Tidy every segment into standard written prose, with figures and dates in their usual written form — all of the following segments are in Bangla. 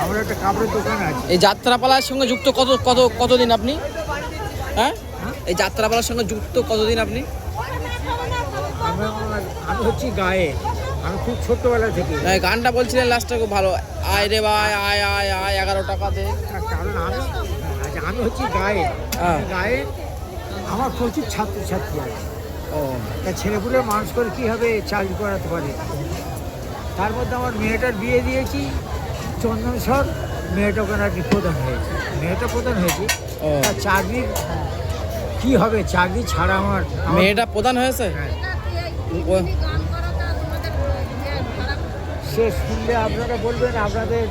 আমার একটা কাপড়ের দোকান আছে। এই যাত্রাপালার সঙ্গে যুক্ত কতদিন আপনি? হ্যাঁ, এই যাত্রাপালার সঙ্গে যুক্ত কতদিন আপনি? আমি হচ্ছি গায়ে, আমি খুব ছোট্টবেলা থেকে। গানটা বলছিলেন লাস্টটা খুব ভালো, আয় রে ভাই আয় আয় আয় 11 টাকা দে। কারণ আমি হচ্ছি গায়ে, গায়ে আমার প্রচুর ছাত্রছাত্রী আছে। তা ছেলেপুলে মানুষ করে কীভাবে চাকরি করাতে পারে। তার মধ্যে আমার মেয়েটার বিয়ে দিয়েছি চন্দনসর, মেয়েটা ওখানে আর কি প্রধান হয়েছে, মেয়েটা প্রধান হয়েছে। তার চাকরির কী হবে, চাকরি ছাড়া আমার মেয়েটা প্রধান হয়েছে। সে শুনলে আপনারা বলবেন আপনাদের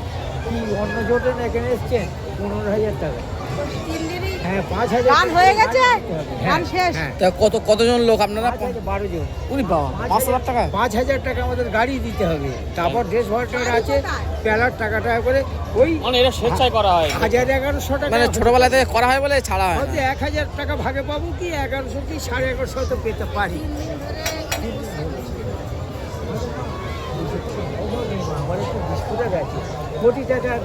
কি অন্য জোটেন এখানে এসছেন 15,000 টাকা। হ্যাঁ 5,000 হয়ে গেছে, তা কতজন লোক আপনারা? 12 জন। উনি বাবা 5,000 টাকা, 5,000 টাকা আমাদের গাড়ি দিতে হবে, তারপর ড্রেস ভাড়াটা আছে, পেলার টাকা করে ওই মানে এটা স্বেচ্ছায় করা হয়, 1,100 টাকা। মানে ছোটবেলা থেকে করা হয় বলে ছাড়া হয়। হয়তো 1,000 টাকা ভাগে পাবো কি 1100 কি 1150 তো পেতে পারি। আমার একটু বিস্কুটে গেছে কোটি টাকার।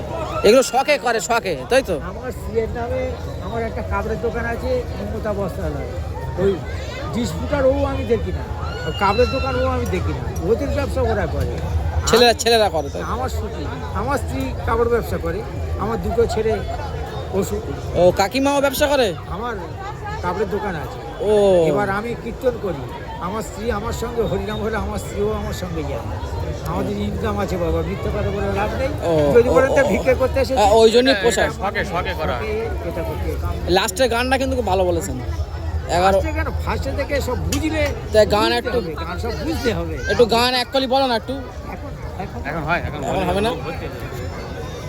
এগুলো শখে করে, শখে, তাই তো? আমার স্ত্রীর নামে আমার একটা কাপড়ের দোকান আছে মমতা বস্ত্রালয়, ওই ডিসপুটার ও আমি দেখি না, কাপড়ের দোকান ও আমি দেখি না, ওদের ব্যবসা ওরা করে, ছেলেরা করে। আমার স্ত্রী কাপড় ব্যবসা করে, আমার দুটো ছেলে ওষুধ। ও কাকিমাও ব্যবসা করে? আমার কাপড়ের দোকান আছে। ও এবার আমি কীর্তন করি, আমার স্ত্রী আমার সঙ্গে, হরিনাম হলে আমার স্ত্রীও আমার সঙ্গে যায়। আমাদের ইনকাম আছে বাবা, মিথ্যা কথা বলে লাভ নেই। যদি বলেন তো ভিক্ষা করতে এসে, ওই জন্যই পোশাক শখে করা। এটা করতে লাস্টের গানটা কিন্তু খুব ভালো বলেছেন। 11 কেন ফার্স্টে থেকে সব বুঝলে তাই গান একটু গান সব বুঝতে হবে। একটু গান এক কলি বলো না একটু। এখন এখন হয়, এখন হবে না।